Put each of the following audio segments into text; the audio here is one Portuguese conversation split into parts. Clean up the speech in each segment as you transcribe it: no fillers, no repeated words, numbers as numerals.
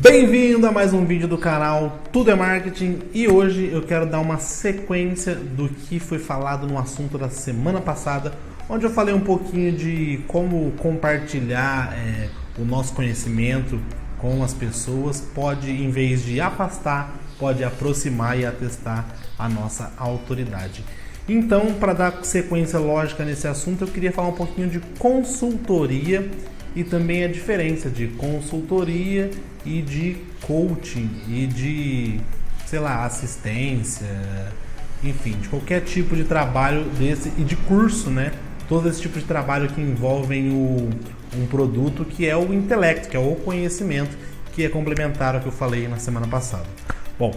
Bem-vindo a mais um vídeo do canal Tudo é Marketing e hoje eu quero dar uma sequência do que foi falado no assunto da semana passada, onde eu falei um pouquinho de como compartilhar o nosso conhecimento com as pessoas pode, em vez de afastar, pode aproximar e atestar a nossa autoridade. Então, para dar sequência lógica nesse assunto, eu queria falar um pouquinho de consultoria e também a diferença de consultoria e de coaching e de, sei lá, assistência, enfim, de qualquer tipo de trabalho desse e de curso, né? Todo esse tipo de trabalho que envolvem um produto que é o intelecto, que é o conhecimento, que é complementar ao que eu falei na semana passada. Bom,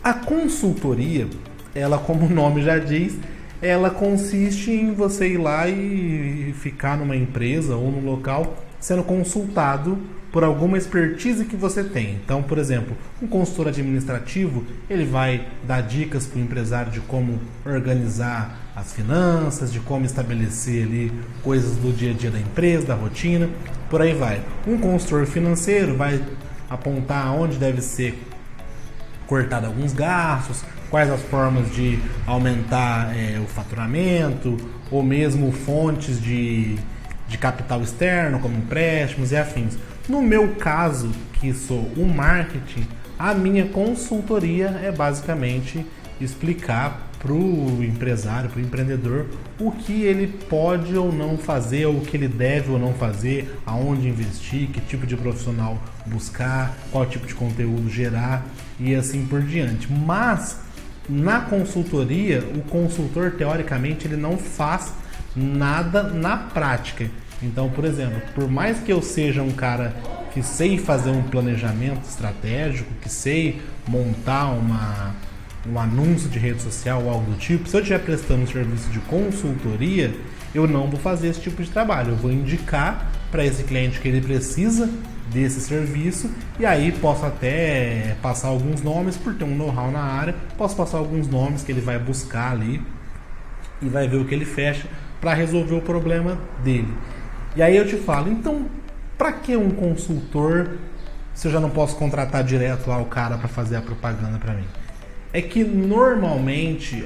a consultoria, ela, como o nome já diz, ela consiste em você ir lá e ficar numa empresa ou num local sendo consultado por alguma expertise que você tem. Então, por exemplo, um consultor administrativo, ele vai dar dicas para o empresário de como organizar as finanças, de como estabelecer ali coisas do dia a dia da empresa, da rotina, por aí vai. Um consultor financeiro vai apontar onde deve ser cortado alguns gastos, quais as formas de aumentar o faturamento, ou mesmo fontes de capital externo, como empréstimos e afins. No meu caso, que sou o marketing, a minha consultoria é basicamente explicar para o empresário, para o empreendedor, o que ele pode ou não fazer, o que ele deve ou não fazer, aonde investir, que tipo de profissional buscar, qual tipo de conteúdo gerar e assim por diante. Mas na consultoria, o consultor, teoricamente, ele não faz nada na prática. Então, por exemplo, por mais que eu seja um cara que sei fazer um planejamento estratégico, que sei montar um anúncio de rede social ou algo do tipo, se eu estiver prestando um serviço de consultoria, eu não vou fazer esse tipo de trabalho. Eu vou indicar para esse cliente que ele precisa desse serviço e aí posso até passar alguns nomes, por ter um know-how na área, posso passar alguns nomes que ele vai buscar ali e vai ver o que ele fecha para resolver o problema dele. E aí eu te falo, então, para que um consultor se eu já não posso contratar direto lá o cara para fazer a propaganda para mim? É que normalmente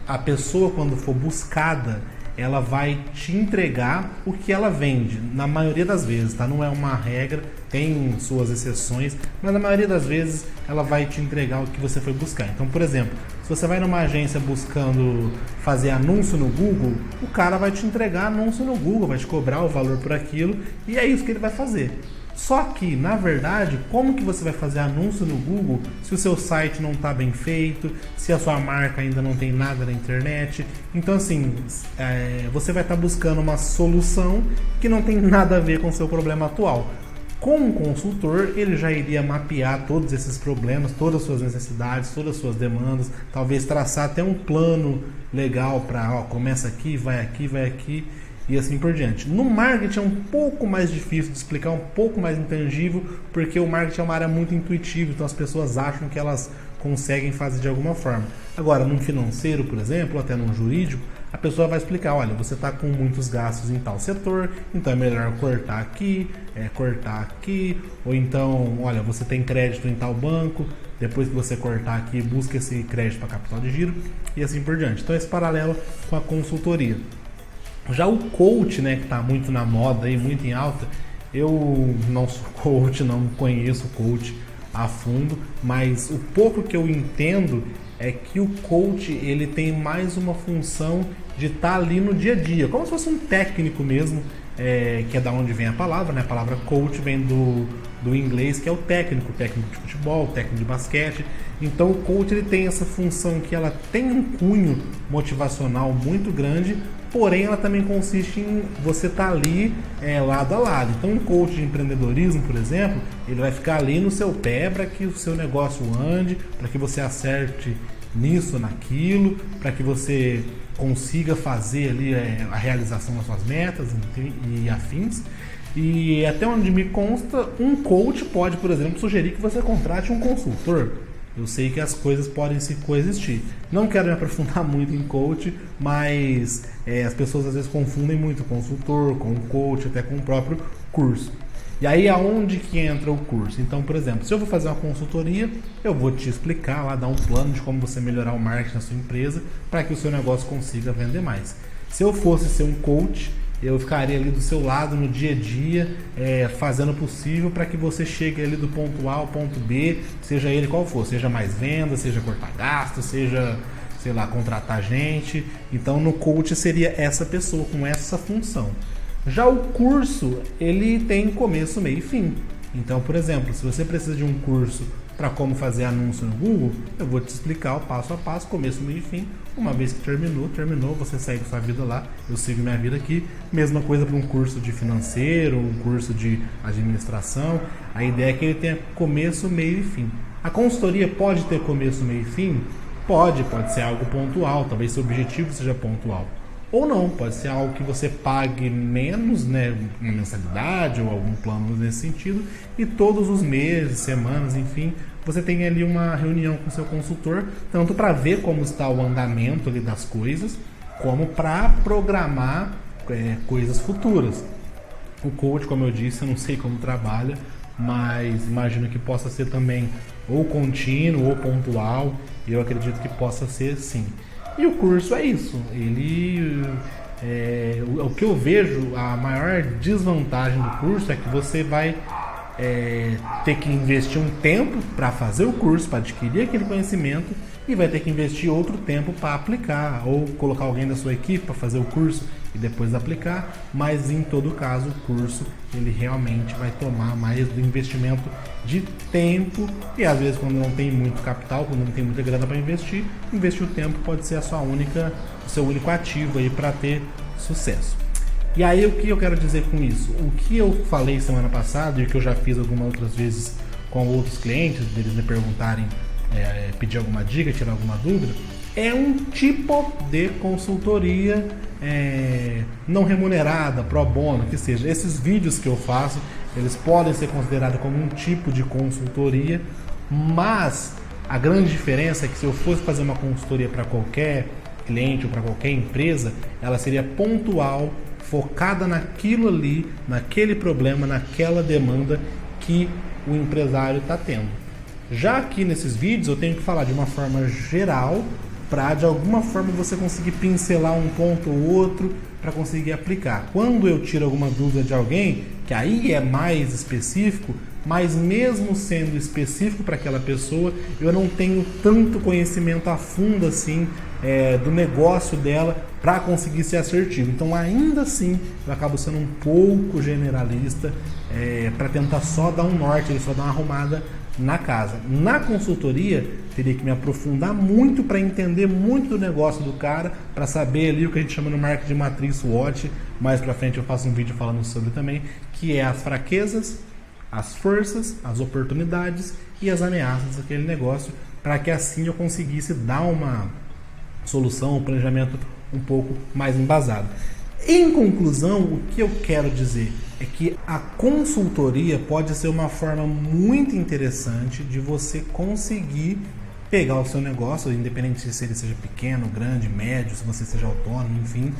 a pessoa, quando for buscada, ela vai te entregar o que ela vende, na maioria das vezes, tá? Não é uma regra, tem suas exceções, mas na maioria das vezes ela vai te entregar o que você foi buscar. Então, por exemplo, se você vai numa agência buscando fazer anúncio no Google, o cara vai te entregar anúncio no Google, vai te cobrar o valor por aquilo e é isso que ele vai fazer. Só que, na verdade, como que você vai fazer anúncio no Google se o seu site não está bem feito, se a sua marca ainda não tem nada na internet? Então, assim, você vai estar buscando uma solução que não tem nada a ver com o seu problema atual. Com um consultor, ele já iria mapear todos esses problemas, todas as suas necessidades, todas as suas demandas, talvez traçar até um plano legal para, começa aqui, vai aqui, e assim por diante. No marketing é um pouco mais difícil de explicar, um pouco mais intangível, porque o marketing é uma área muito intuitiva, então as pessoas acham que elas conseguem fazer de alguma forma. Agora, num financeiro, por exemplo, ou até num jurídico, a pessoa vai explicar, olha, você está com muitos gastos em tal setor, então é melhor cortar aqui, ou então, olha, você tem crédito em tal banco, depois que você cortar aqui, busca esse crédito para capital de giro, e assim por diante. Então, esse paralelo com a consultoria. Já o coach, né, que está muito na moda aí, muito em alta, eu não sou coach, não conheço coach a fundo, mas o pouco que eu entendo é que o coach, ele tem mais uma função de estar ali no dia a dia, como se fosse um técnico mesmo, que é da onde vem a palavra, né? A palavra coach vem do inglês, que é o técnico de futebol, técnico de basquete. Então o coach, ele tem essa função que ela tem um cunho motivacional muito grande, porém ela também consiste em você estar ali lado a lado. Então um coach de empreendedorismo, por exemplo, ele vai ficar ali no seu pé para que o seu negócio ande, para que você acerte nisso, naquilo, para que você consiga fazer ali a realização das suas metas e afins. E até onde me consta, um coach pode, por exemplo, sugerir que você contrate um consultor. Eu sei que as coisas podem se coexistir. Não quero me aprofundar muito em coach, mas as pessoas às vezes confundem muito consultor com coach, até com o próprio curso. E aí aonde que entra o curso? Então, por exemplo, se eu vou fazer uma consultoria, eu vou te explicar lá, dar um plano de como você melhorar o marketing da sua empresa para que o seu negócio consiga vender mais. Se eu fosse ser um coach, eu ficaria ali do seu lado no dia a dia, fazendo o possível para que você chegue ali do ponto A ao ponto B, seja ele qual for, seja mais venda, seja cortar gasto, seja, sei lá, contratar gente. Então no coach seria essa pessoa com essa função. Já o curso, ele tem começo, meio e fim. Então, por exemplo, se você precisa de um curso para como fazer anúncio no Google, eu vou te explicar o passo a passo, começo, meio e fim. Uma vez que terminou, você segue sua vida lá, eu sigo minha vida aqui. Mesma coisa para um curso de financeiro, um curso de administração. A ideia é que ele tenha começo, meio e fim. A consultoria pode ter começo, meio e fim? Pode ser algo pontual, talvez seu objetivo seja pontual. Ou não, pode ser algo que você pague menos, né, uma mensalidade ou algum plano nesse sentido, e todos os meses, semanas, enfim, você tem ali uma reunião com o seu consultor, tanto para ver como está o andamento ali das coisas, como para programar coisas futuras. O coach, como eu disse, eu não sei como trabalha, mas imagino que possa ser também ou contínuo ou pontual, e eu acredito que possa ser sim. E o curso é isso, o que eu vejo, a maior desvantagem do curso é que você vai ter que investir um tempo para fazer o curso, para adquirir aquele conhecimento, e vai ter que investir outro tempo para aplicar, ou colocar alguém da sua equipe para fazer o curso e depois aplicar, mas em todo caso o curso ele realmente vai tomar mais do investimento de tempo, e às vezes quando não tem muito capital, quando não tem muita grana para investir o tempo pode ser o seu único ativo aí para ter sucesso. E aí o que eu quero dizer com isso? O que eu falei semana passada e o que eu já fiz algumas outras vezes com outros clientes, deles me perguntarem, pedir alguma dica, tirar alguma dúvida, é um tipo de consultoria não remunerada, pro bono, que seja. Esses vídeos que eu faço, eles podem ser considerados como um tipo de consultoria, mas a grande diferença é que se eu fosse fazer uma consultoria para qualquer cliente ou para qualquer empresa, ela seria pontual, focada naquilo ali, naquele problema, naquela demanda que o empresário está tendo. Já aqui nesses vídeos eu tenho que falar de uma forma geral, para de alguma forma você conseguir pincelar um ponto ou outro para conseguir aplicar. Quando eu tiro alguma dúvida de alguém, que aí é mais específico, mas mesmo sendo específico para aquela pessoa, eu não tenho tanto conhecimento a fundo assim do negócio dela para conseguir ser assertivo. Então ainda assim eu acabo sendo um pouco generalista para tentar só dar um norte, só dar uma arrumada na casa. Na consultoria teria que me aprofundar muito para entender muito do negócio do cara, para saber ali o que a gente chama no marketing de matriz SWOT. Mais para frente eu faço um vídeo falando sobre também, que é as fraquezas, as forças, as oportunidades e as ameaças daquele negócio, para que assim eu conseguisse dar uma solução, um planejamento um pouco mais embasado. Em conclusão, o que eu quero dizer é que a consultoria pode ser uma forma muito interessante de você conseguir pegar o seu negócio, independente se ele seja pequeno, grande, médio, se você seja autônomo, enfim,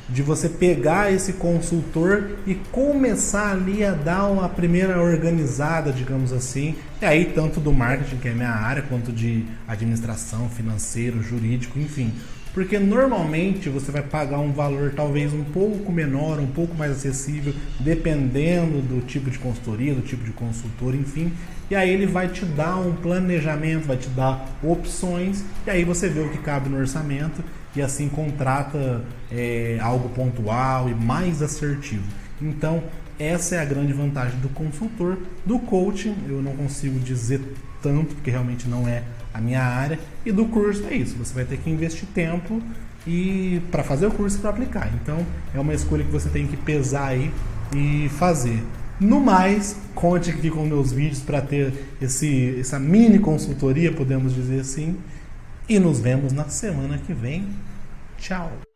de você pegar esse consultor e começar ali a dar uma primeira organizada, digamos assim, e aí tanto do marketing, que é a minha área, quanto de administração, financeiro, jurídico, enfim. Porque normalmente você vai pagar um valor talvez um pouco menor, um pouco mais acessível, dependendo do tipo de consultoria, do tipo de consultor, enfim. E aí ele vai te dar um planejamento, vai te dar opções, e aí você vê o que cabe no orçamento e assim contrata algo pontual e mais assertivo. Então essa é a grande vantagem do consultor. Do coaching eu não consigo dizer tanto, porque realmente não é a minha área. E do curso é isso, você vai ter que investir tempo e para fazer o curso e para aplicar. Então é uma escolha que você tem que pesar aí e fazer. No mais, conte aqui com meus vídeos para ter essa mini consultoria, podemos dizer assim. E nos vemos na semana que vem. Tchau!